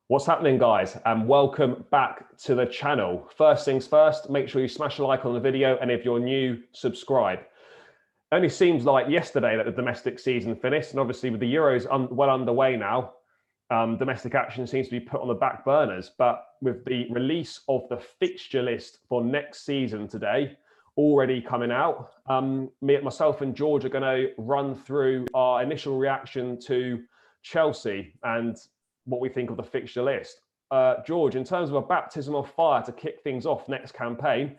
What's happening, guys? And welcome back to the channel. First things first, make sure you smash a like on the video, and if you're new, subscribe. Only seems like yesterday that the domestic season finished, and obviously with the Euros well underway now, domestic action seems to be put on the back burners. But with the release of the fixture list for next season today already coming out, myself and George are going to run through our initial reaction to Chelsea and what we think of the fixture list. George, in terms of a baptism of fire to kick things off next campaign,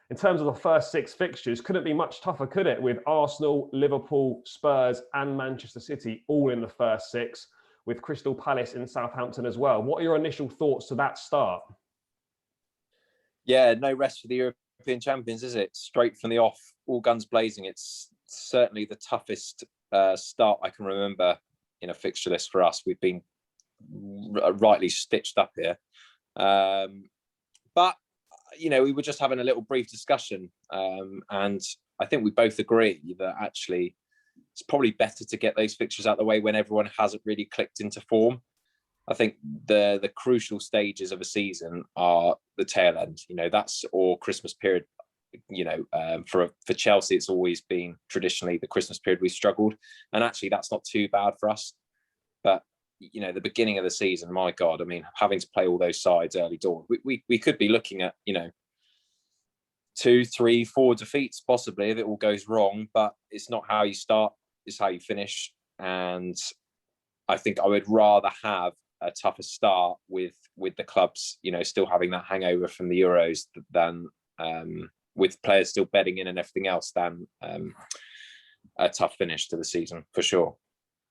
in terms of the first six fixtures, couldn't be much tougher, could it? With Arsenal, Liverpool, Spurs and Manchester City all in the first six, with Crystal Palace and Southampton as well. What are your initial thoughts to that start? Yeah, no rest for the European champions, is it? Straight from the off, all guns blazing. It's certainly the toughest start I can remember in a fixture list for us. We've been rightly stitched up here. But, you know, we were just having a little brief discussion. And I think we both agree that actually it's probably better to get those fixtures out of the way when everyone hasn't really clicked into form. I think the crucial stages of a season are the tail end, you know, that's or Christmas period. You know, for Chelsea, it's always been traditionally the Christmas period we've struggled. And actually, that's not too bad for us. But you know, the beginning of the season, my God, I mean, having to play all those sides early doors, we could be looking at, you know, 2, 3, 4 defeats possibly if it all goes wrong. But it's not how you start, it's how you finish. And I think I would rather have a tougher start with the clubs, you know, still having that hangover from the Euros than with players still bedding in and everything else than a tough finish to the season, for sure.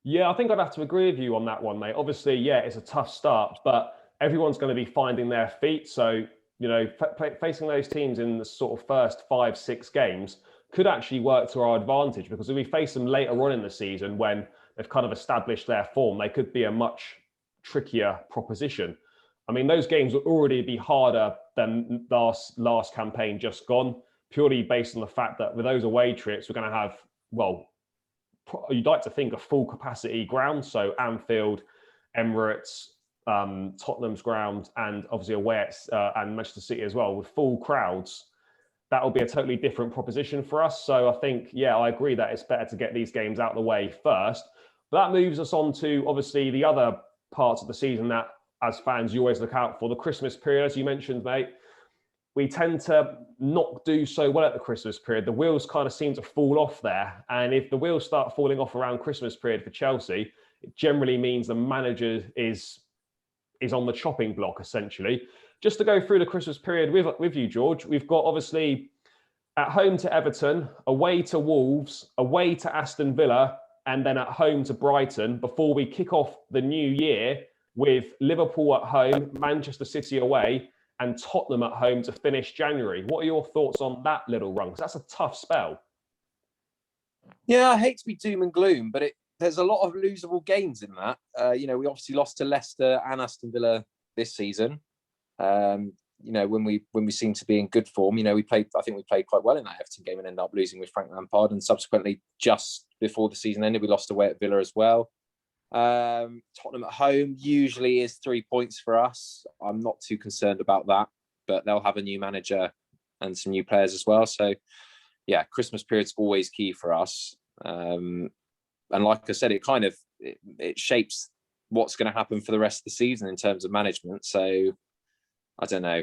Yeah, I think I'd have to agree with you on that one, mate. Obviously, yeah, it's a tough start, but everyone's going to be finding their feet. So, you know, facing those teams in the sort of first 5, 6 games could actually work to our advantage, because if we face them later on in the season when they've kind of established their form, they could be a much trickier proposition. I mean, those games will already be harder than last campaign just gone, purely based on the fact that with those away trips, we're going to have, well, you'd like to think a full capacity ground. So Anfield, Emirates, Tottenham's ground, and obviously away at and Manchester City as well, with full crowds. That will be a totally different proposition for us. So I think, yeah, I agree that it's better to get these games out of the way first. But that moves us on to obviously the other parts of the season that as fans you always look out for, the Christmas period, as you mentioned, mate. We tend to not do so well at the Christmas period. The wheels kind of seem to fall off there. And if the wheels start falling off around Christmas period for Chelsea, it generally means the manager is on the chopping block, essentially. Just to go through the Christmas period with you, George, we've got obviously at home to Everton, away to Wolves, away to Aston Villa, and then at home to Brighton before we kick off the new year with Liverpool at home, Manchester City away, and Tottenham at home to finish January. What are your thoughts on that little run? Because that's a tough spell. Yeah, I hate to be doom and gloom, but there's a lot of losable games in that. You know, we obviously lost to Leicester and Aston Villa this season. You know, when we seem to be in good form, you know, I think we played quite well in that Everton game and ended up losing with Frank Lampard. And subsequently, just before the season ended, we lost away at Villa as well. Tottenham at home usually is 3 points for us. I'm not too concerned about that, but they'll have a new manager and some new players as well. So yeah, Christmas period's always key for us. And like I said, it shapes what's going to happen for the rest of the season in terms of management. So I don't know.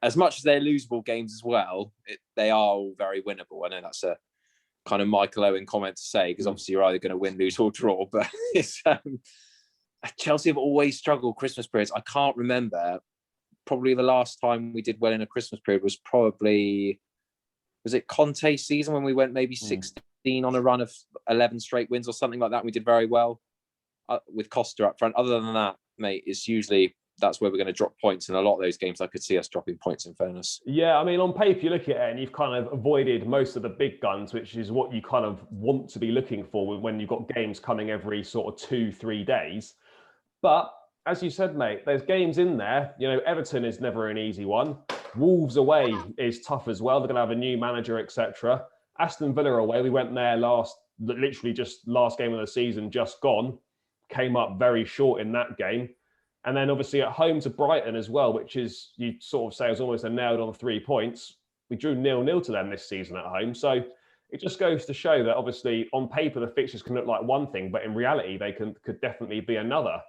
As much as they're losable games as well, they are all very winnable. I know that's a kind of Michael Owen comment to say, because obviously you're either going to win, lose or draw, but it's Chelsea have always struggled Christmas periods. I can't remember, probably the last time we did well in a Christmas period was it Conte's season when we went maybe 16 on a run of 11 straight wins or something like that, and we did very well with Costa up front. Other than that, mate, it's usually that's where we're going to drop points. In a lot of those games, I could see us dropping points, in fairness. Yeah, I mean, on paper, you look at it and you've kind of avoided most of the big guns, which is what you kind of want to be looking for when you've got games coming every sort of 2-3 days. But as you said, mate, there's games in there. You know, Everton is never an easy one. Wolves away is tough as well. They're going to have a new manager, etc. Aston Villa away, we went there literally just last game of the season, just gone. Came up very short in that game. And then obviously at home to Brighton as well, which is, you sort of say, is almost a nailed on 3 points. We drew 0-0 to them this season at home. So it just goes to show that obviously on paper, the fixtures can look like one thing, but in reality, they could definitely be another.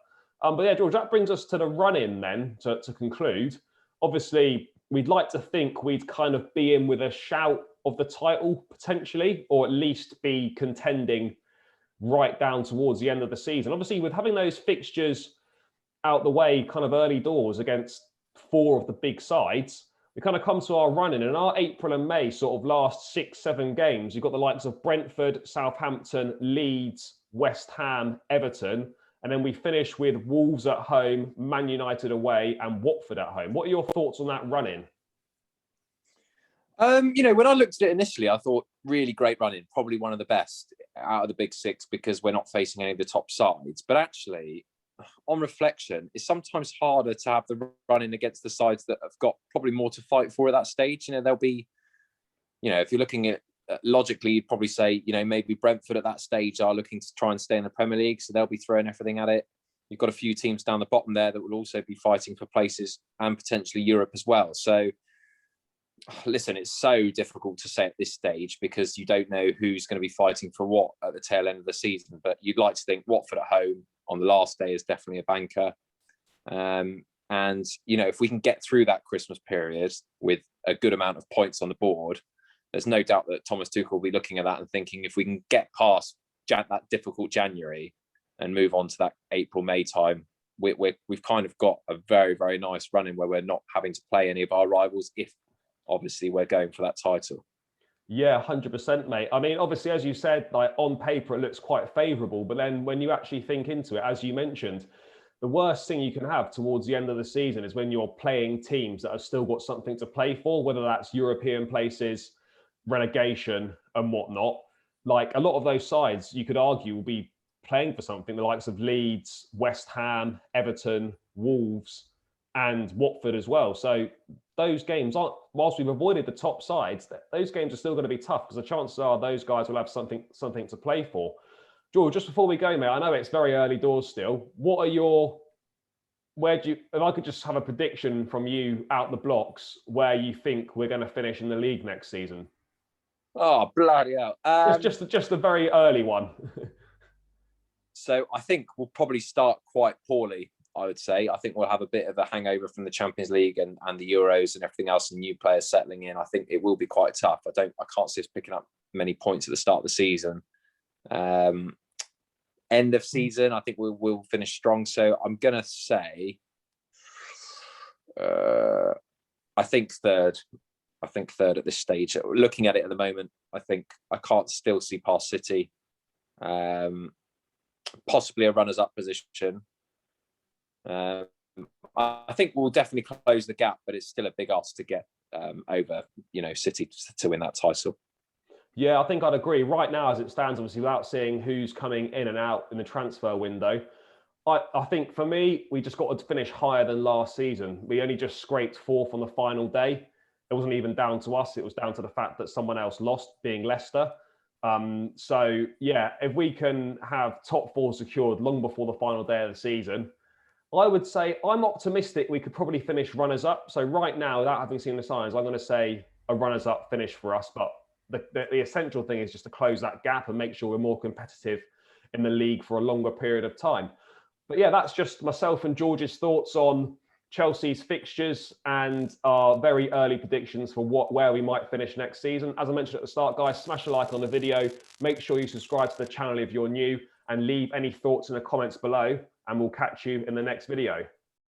But yeah, George, that brings us to the run-in then to conclude. Obviously, we'd like to think we'd kind of be in with a shout of the title potentially, or at least be contending right down towards the end of the season. Obviously, with having those fixtures out the way kind of early doors against 4 of the big sides, we kind of come to our run-in. And our April and May sort of last 6-7 games, you've got the likes of Brentford, Southampton, Leeds, West Ham, Everton, and then we finish with Wolves at home, Man United away, and Watford at home. What are your thoughts on that run-in? When I looked at it initially, I thought really great running, probably one of the best out of the big 6 because we're not facing any of the top sides. But actually, on reflection, it's sometimes harder to have the running against the sides that have got probably more to fight for at that stage. There'll be, if you're looking at logically, you'd probably say, maybe Brentford at that stage are looking to try and stay in the Premier League, so they'll be throwing everything at it. You've got a few teams down the bottom there that will also be fighting for places and potentially Europe as well. So, listen, it's so difficult to say at this stage because you don't know who's going to be fighting for what at the tail end of the season. But you'd like to think Watford at home on the last day is definitely a banker. And, if we can get through that Christmas period with a good amount of points on the board, there's no doubt that Thomas Tuchel will be looking at that and thinking if we can get past that difficult January and move on to that April, May time, we've kind of got a very, very nice run in where we're not having to play any of our rivals if obviously we're going for that title. Yeah, 100%, mate. I mean, obviously, as you said, like on paper, it looks quite favourable. But then when you actually think into it, as you mentioned, the worst thing you can have towards the end of the season is when you're playing teams that have still got something to play for, whether that's European places, relegation and whatnot. Like a lot of those sides, you could argue, will be playing for something, the likes of Leeds, West Ham, Everton, Wolves, and Watford as well. So those games aren't, whilst we've avoided the top sides, those games are still going to be tough because the chances are those guys will have something to play for. George, just before we go, mate, I know it's very early doors still. If I could just have a prediction from you out the blocks, where you think we're going to finish in the league next season? Oh, bloody hell. Just a very early one. So I think we'll probably start quite poorly, I would say. I think we'll have a bit of a hangover from the Champions League and the Euros and everything else and new players settling in. I think it will be quite tough. I can't see us picking up many points at the start of the season. End of season, I think we'll finish strong. So I'm going to say, I think third. I think third at this stage. Looking at it at the moment, I think I can't still see past City. Possibly a runners-up position. I think we'll definitely close the gap, but it's still a big ask to get over, City to win that title. Yeah, I think I'd agree. Right now, as it stands, obviously, without seeing who's coming in and out in the transfer window, I think for me, we just got to finish higher than last season. We only just scraped 4th on the final day. It wasn't even down to us. It was down to the fact that someone else lost, being Leicester. So, yeah, if we can have top 4 secured long before the final day of the season, I would say I'm optimistic we could probably finish runners-up. So right now, without having seen the signs, I'm going to say a runners-up finish for us. But the essential thing is just to close that gap and make sure we're more competitive in the league for a longer period of time. But yeah, that's just myself and George's thoughts on Chelsea's fixtures and our very early predictions for where we might finish next season. As I mentioned at the start, guys, smash a like on the video. Make sure you subscribe to the channel if you're new and leave any thoughts in the comments below. And we'll catch you in the next video.